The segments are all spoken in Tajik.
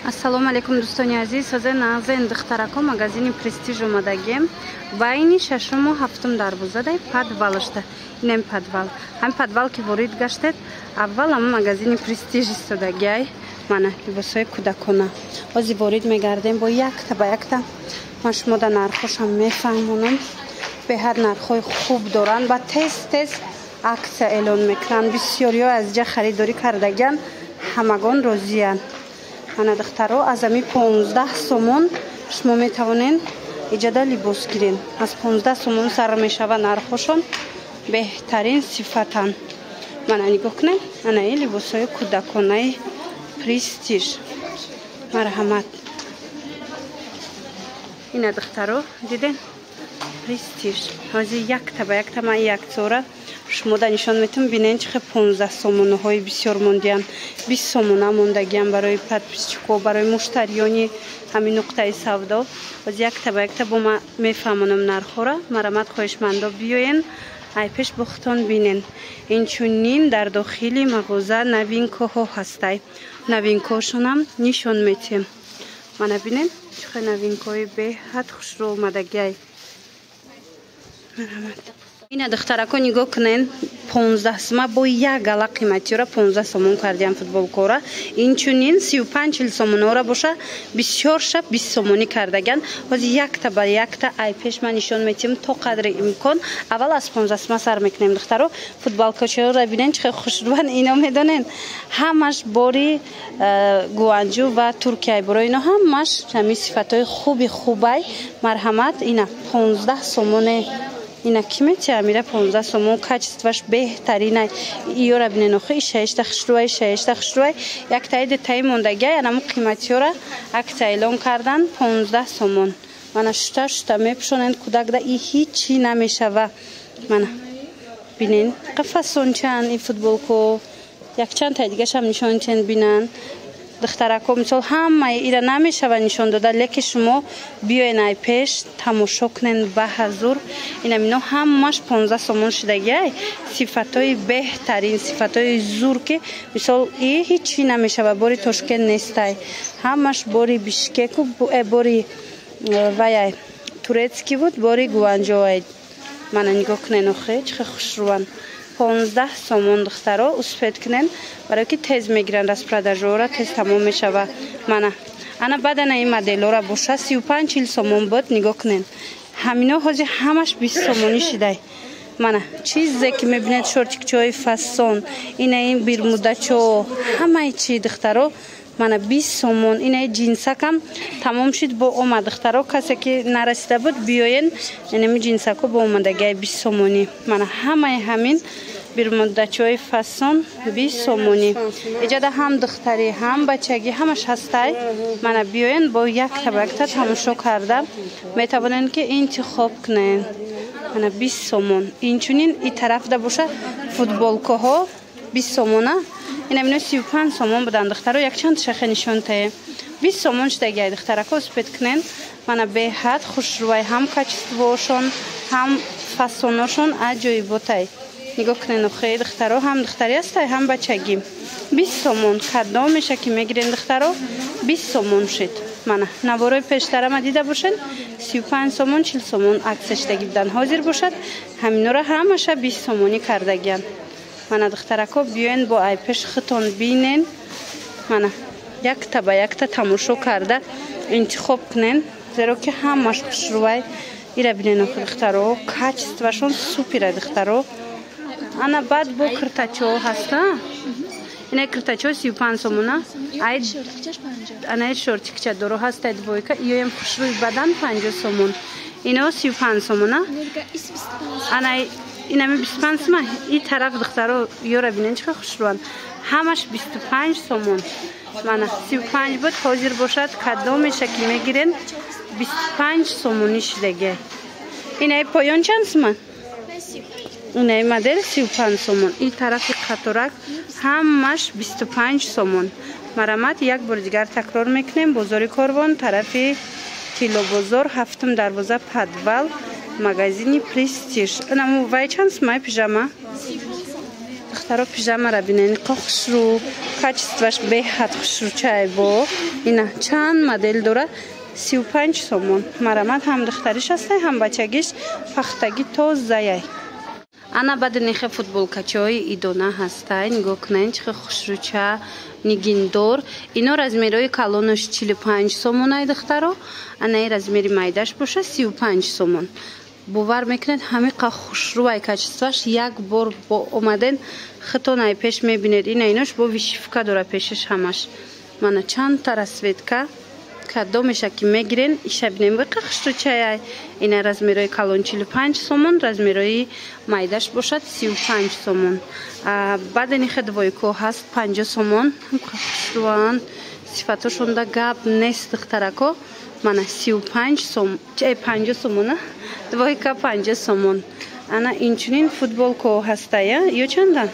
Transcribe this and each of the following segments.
Ассалому алейкум дӯстони азиз. ҳозир нағзен духтарако магазини Престиж омадагем. Байни шашуму ҳафтум дарвозадай подвалашта. Инем подвал. Ҳам подвал ки ворид гаштед, аввал ам магазини Престиж истодагай. Мана либосои кӯдакона. Ҳозир ворид мегардем бо якта ба якта. Ман шумо да нархошам мефаҳмонам. Беҳад нархҳои хуб доранд ва тез аксия эълон мекунанд. Бисёриҳо аз ҷа харидорӣ кардаган, ҳамагон розиянд. Мана духтаро аз ами 15 сомон шумо метавонед иҷода либос гирен. Аз 15 сомон сар мешава нархошон. Беҳтарин сифатан. Мана нигоҳ кунед, анаи либосҳои кӯдаконаи Престиж. Марҳамат. Ина духтаро диден Престиж. Ҳозир якта ба якта ман якзора шумо да нишон метавон бинен чихе 15 сомонаҳои бисёр мондиян. 20 сомона мондагиан барои подписчикҳо, барои муштариёни ҳамин нуқтаи савдо. Ҳозир якта ба якта бо ман мефаҳмонам нархҳора. Марҳамат, хоҳишмандо биёен ай пеш бохтон бинен. Инчунин дар дохили мағоза новинкаҳо ҳастай. Новинкаҳошонам нишон метем. Мана бинен чихе новинкаҳои беҳад хушрӯ омадагиай. Марҳамат. Ина духтарако нигоҳ кунен 15 сома бо як гала қиматиёра 15 сомон кардиам футболкора. Инчунин 35-40 сомонора боша бисёр шаб 20 сомонӣ кардаган. Ҳозир якта ба якта ай пеш ман нишон метем то қадри имкон. Аввал аз 15 сома сар мекунем духтаро. Футболкачаро бинен чихе хушрӯан ино медонен. Ҳамаш бори гуанҷу ва Туркияй бoro ино ҳамаш ҳами сифатҳои хубай. Марҳамат. Ина 15 сомоне. Ина ки метия амира 15 сомон качестваш беҳтаринай. Иёра бинен охи ишаишта хушрӯай. Яктаи детаи мондагиай анаму қиматиёра аксия эълон кардан 15 сомон. Мана шута мепӯшонанд кӯдакда и ҳичи намешава. Мана бинен қафасончан и футболко якчанд тай дигашам нишонтен бинан. духтарако мисол ҳамаи ира намешава нишон дода, леки шумо биёен ай пеш тамошо кунен ба ҳазур. Инам ино ҳамаш 15 сомон шудагиай. Сифатҳои беҳтарин, сифатҳои зур ки мисол и ҳичи намешава бори Тошкент нестай. Ҳамаш бори Бишкеку бори ваяй турецки буд, бори Гуанҷоай. Мана нигоҳ кунен охе чихе хушрӯан. 15 сомон духтаро успед кунен барои ки тез мегиранд распродажора тез тамом мешава. Мана ана бадана ин моделора боша 35-40 сомон буд. нигоҳ кунен ҳамино ҳозир ҳамаш 20 сомонӣ шидай. Мана чизе ки мебинед шортикчаҳои фасон, ина ин бирмудачо ҳамаи чи духтаро мана 20 сомон. Ина ҷинсакам тамом шид бо омад духтаро. Касе ки нарасида буд биёен инами ҷинсако бо омадагиай 20 сомонӣ. Мана ҳамаи ҳамин бирмудачаҳои фасон 20 сомонӣ. иҷода ҳам духтарӣ ҳам бачагӣ ҳамаш ҳастай. Мана биёен бо якта ба якта тамошо карда метавонанд ки интихоб кунен. Мана 20 сомон. Инчунин и тарафда боша футболкаҳо 20 сомона. Ина мино 35 сомон буданд духтаро. Якчанд шахе нишон тае 20 сомон шудагиай духтарако успед кунен. Мана беҳад хушрӯай ҳам качествоошон ҳам фасоношон аҷоиботай. нигоҳ кунен охе духтаро ҳам духтарӣ астай ҳам бачагӣ. 20 сомон кадом меша ки мегирен духтаро 20 сомон шид. Мана наворои пештарама дида бошед 35 сомон 40 сомон аксия шудаги буданд. ҳозир бошад ҳаминора ҳамаша 20 сомонӣ кардагиан. Мана духтарако биёен бо айпеш хитон бинен. Мана якта ба якта тамошо карда интихоб кунен, зеро ки ҳамаш хушрӯай. ира бинен охи духтаро качествашон супера духтаро. ана баъд бо киртачо ҳаста. ина киртачо 35 сомона. ай ана шортикча доро ҳастай двойка. иёем хушрӯи бадан 50 сомон. ино 35 сомона. ана инами 25 сома. и тараф духтаро ёра бинен чихе хушрӯан. ҳамаш 25 сомон. мана 35 буд ҳозир бошад кадом меша ки мегирен 25 сомонӣ шудагиай. инаи поён чанд сома? инаи модел 35 сомон. и тарафи қаторак ҳамаш 25 сомон. марҳамат. як бор дигар такрор мекунем. бозори Корвон, тарафи Тилобозор, ҳафтум дарвоза подвал, магазини Престиж. инаму вай чанд сомаи пижама? духтаро пижамаро бинен хушру качествош беҳад хушручае бо ина чанд модель дора 35 сомон марамат ҳам духтариш астай ҳам бачагиш пахтаги тозаяй ана баъди нехе футболкачаҳои идона ҳастай нигоҳ кунед чӣ хушруча нигиндор ино размерои калонош 45 сомон ай духтаро анаи размери майдаш боша 35 сомон бовар мекунед ҳамиқа хушрӯай качествоаш як бор бо омаден хитонай пеш мебинед ина инош бо вишивка дора пешаш ҳамаш мана чандта расветка кадомеша ки мегирен иша бинем виқа хушрӯчаяй ина размерои калон 45 сомон размерои майдаш бошад 35 сомон баъдени хедвойко ҳаст 50 сомон хушрӯан сифатошонда гап нест духтарако мана 35 сомон 50 сомон двойка 50 сомон ана инчунин футболко ҳастая ё чанда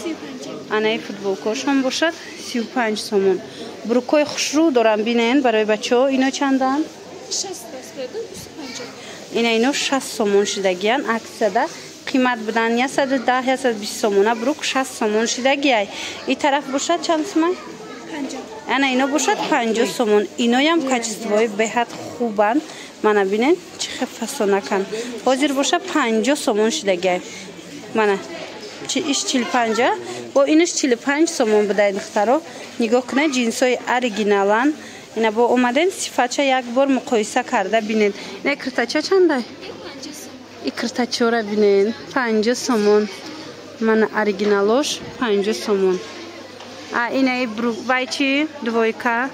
35 анаи футболкошон бошад 35 сомон брукои хушрӯ дорам бинен барои бачаҳо ино чандан 60 ина ино 60 сомон шидагиян аксияда қимат будан 110 120 сомона брук 60 сомон шидагияй ин тараф бошад чанд сомон 50 ана ино бошад 50 сомон иноям качествои беҳад хубанд мана бинен чӣ хел фасонакан ҳозир боша 50 сомон шидагияй мана иш 45 бо иниш 45 сомон будай духтаро нигоҳ кунед ҷинсои оригиналан ина бо омаден сифатча як бор муқоиса карда бинед ина киртача чандай и киртачора бинен 50 сомон мана оригиналош 50 сомон инаи вай чи двойка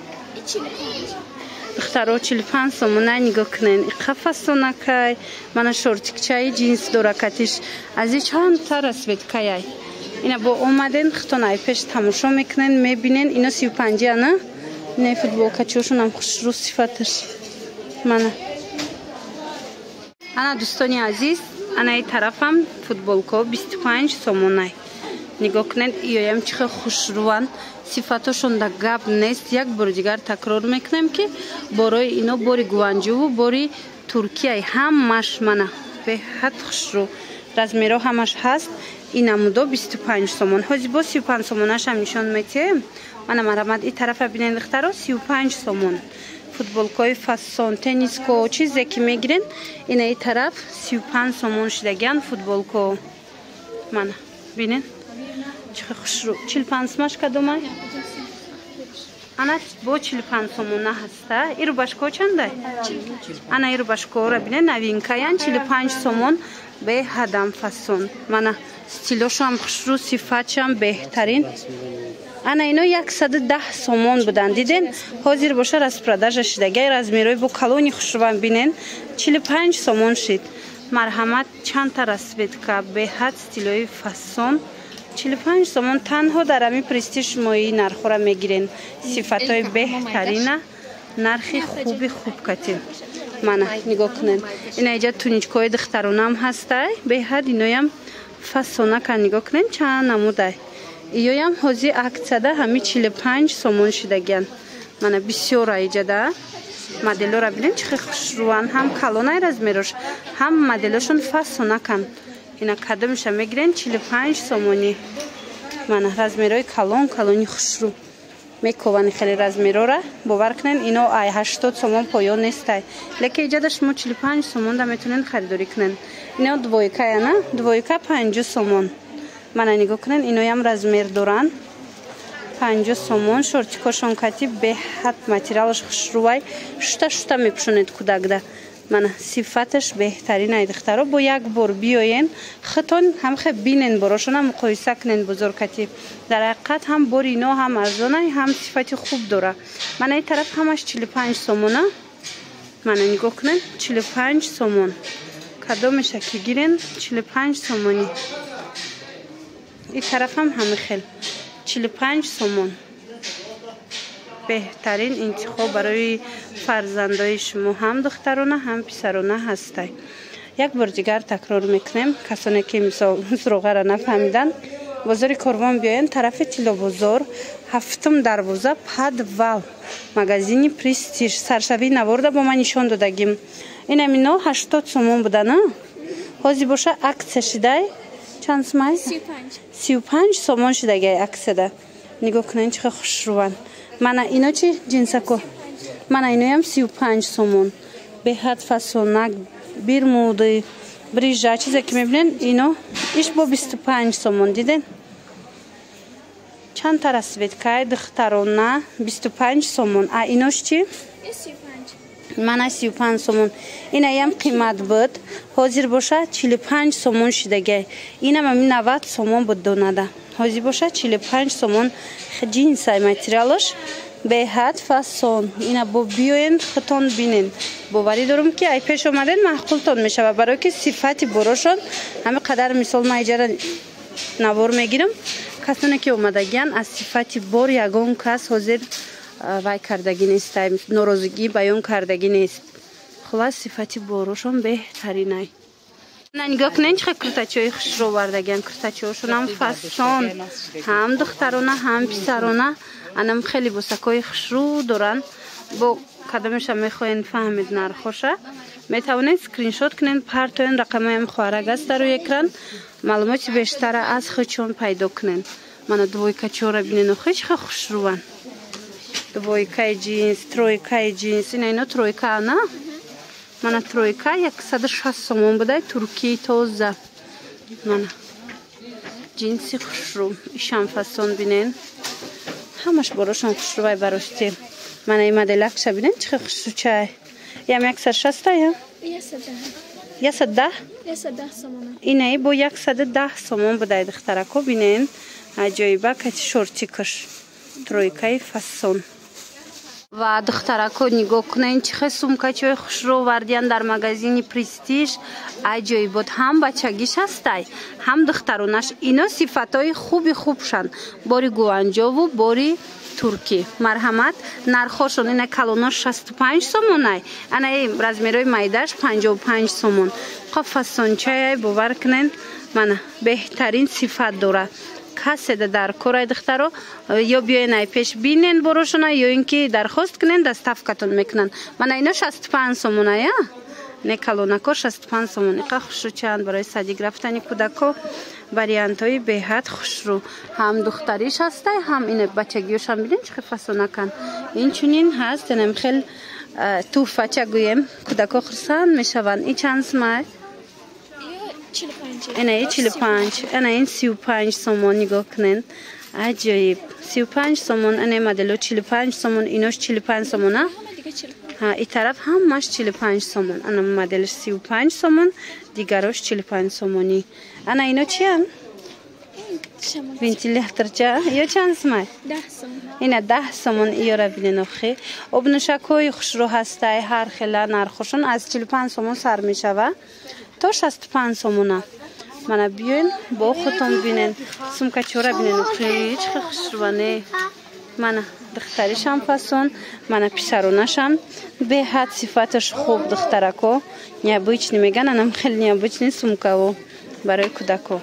духтаро 45 сомона нигоҳ кунен қафасонакай мана шортикчаи ҷинс дора катиш ази чандта расветкаяй ина бо омаден хитонай пеш тамошо мекунен мебинен ино 35 ана ина футболкачошонам хушрӯ сифаташ мана ана дӯстони азиз анаи тарафам футболко 25 сомонай нигоҳ кунед иёям чӣ хел хушрӯанд сифатошонда гап нест як бори дигар такрор мекунем ки борои ино бори гуванҷуву бори туркияи ҳамаш мана беҳад хушрӯ размеро ҳамаш ҳаст ин намудо 25 сомон ҳозир бо 35 сомонашам нишон метиҳем мана марамад ин тарафа бинен духтаро 35 сомон футболкои фасон тенниско чизе ки мегирен ина ин тараф 35 сомон шидагиян футболко мана бинен чӣ хушрӯ 45 сомаш кадомай ана бо 45 сомона ҳаста и рубашко чандай ана и рубашкоро бинен новинкаян 45 сомон беҳадам фасон мана стилошам хушрӯ сифатшам беҳтарин ана ино 110 сомон буданд диден ҳозир боша распродажа шидагай размерои бо калони хушрӯам бинен 45 сомон шид марҳамат чандта расветка беҳад стилои фасон 45 сомон танҳо дар ҳами престиж мои нархора мегирен сифатҳои беҳтарина нархи хуби хуб катин мана нигоҳ кунед ина иҷа туничкаҳои духтаронам ҳастай беҳад иноям фасонака нигоҳ кунед чанд намудай иёям ҳозир аксияда ҳами 45 сомон шидагиян мана бисёра иҷада моделора бинед чӣ хел хушрӯанд ҳам калонай размерош ҳам моделошон фасонакан ина кадомиша мегирен 45 сомонӣ мана размерои калони хушрӯ мековани хеле размерора бовар кунен ино ай 80 сомон поён нестай лекин иҷада шумо 45 сомонда метавонен харидорӣ кунен ино двойкаяна двойка 50 сомон мана нигоҳ кунен иноям размер доранд 50 сомон шортикошон кати беҳад материалаш хушрӯай шута мепӯшонед кудакда мана сифаташ беҳтарин ай духтаро бо як бор биёен хитон ҳамхе бинен борошона муқоиса кунен бузург кати дар ҳақиқат ҳам бори ино ҳам арзонай ҳам сифати хуб дора мана ин тараф ҳамаш 45 сомона мана нигоҳ кунен 45 сомон кадомеша ки гирен 45 сомонӣ ин тарафам ҳами хел 45 сомон беҳтарин интихоб барои фарзандои шумо ҳам духтарона ҳам писарона ҳастай як бор дигар такрор мекунем касоне ки мисроғара нафаҳмиданд бозори корвон биёен тарафи тиллобозор 7 дарвоза падвал магазини престиж саршавии наворда бо ман нишон додагим инам ино 80 сомон будана ҳозир боша аксия шидай چند سومه؟ 35 سومون شده اکسده. نگاه کنین چه خوشروان. من اینا چی جنسه کو؟ من اینو هم 35 سومون. به حد فسونک برموده بریجا چیزی که میبینین اینو ایش با 25 سومون دیدین؟ چند تا رسوید که دخترانه 25 سومون. اینوش چی؟ 35. من 35 سومون. اینا هم قیمت بود. حاضر باشه 45 سومون شدگه. اینا هم 90 سومون بود دونده. حاضر باشه 45 سومون جنس ماتریالش به حد فسون. اینا با بیاین خطون بینین. باوری دارم که ای پیش اومدن معقولتون میشه و برای که صفتی بروشون همه قدر مثال ما اجاره نوار میگیرم. کسانی که اومدگیان از صفتی بار یگان کس حاضر وای کردگی نیست، ناراضگی بیان کردگی نیست. خلاص صفتی باروشون بهترینه. نه نگاه کنین چه کرتاچوی خوش رو بردگیان. کرتاچوشون هم فسون، هم دخترانه هم پسرانه. انم خیلی بوسکای خوش رو دارن. با کدامش هم میخواین فهمید نرخوشه میتوانید اسکرین شات کنین پرتوین رقمای هم خوارگ است در روی اکران معلومات بیشتر از خودشون پیدا کنین. من دویکا چورا بینین خیلی خوش روان. دویکای جینس، ترویکای جینس. اینا ترویکا نه؟ من ترویکا 160 سومون بوده ترکی تازه. من جینسی خوش رو ایشان فسون بینین. همش براشون خوش رو براشتی. من این مدل اکش بینین چه خوش رو چای. یم 160 یا؟ 110 سومون. اینه با 110 سومون بوده دخترکو بینین. عجایبه که شورتی کش ترویکای فسون. و دخترکو نگاه کنین چه سومکا چه خوش رو وردیان در مغازین پرستیژ. عجایبات هم بچگیش هستی هم دخترونش. اینا صفتای خوب شن. باری گوانجا و باری ترکی. مرحمت نرخوشون اینه کلوناش 65 سومونه. انا این رزمیروی مایداش 55 سومون. خب فسونچه باور کنین من بهترین صفت داره. کسی در کورای دخترو یا بیاین ای پیش بینین بروشونه یا اینکه درخواست کنین دستافکتون میکنن. من اینا 65 سومونه یا نه کلونکو 65 سومونه. خوش رو چند برای صدیق رفتنی کودکو وریانت های به حد خوش رو. هم دختریش هسته هم این بچگیش هم بینین چه فسونه کن. این چونین هست نم خیلی توفه چه گویم کودکو خرسان میشون. این چند سمه؟ اینه 45. اینه 35 سومون. نگاه کنین عجیب 35 سومون. اینه مدلو 45 سومون. اینوش 45 سومونه. این طرف همش 45 سومون. اینه مدلش 35 سومون دیگرش 45 سومونی. اینه اینو چی هم؟ ونتیلاتور چه؟ یا چند سومه؟ 10 سومون. اینه 10 سومون. ایو را بینین اخی. ابنشکوی خوش رو هسته هر خیلی نرخوشون از 45 سومون سر میشوه تا 65 سومونه. من بیاین با خودتون بینین سومکا چورا بینین خیلی خوش روانه. من دختریشم فسون من پسرونشم به حد صفتش خوب دخترکو نیابویچ نمیگن. انم خیلی نیابویچ نیست سومکا و برای کودکو.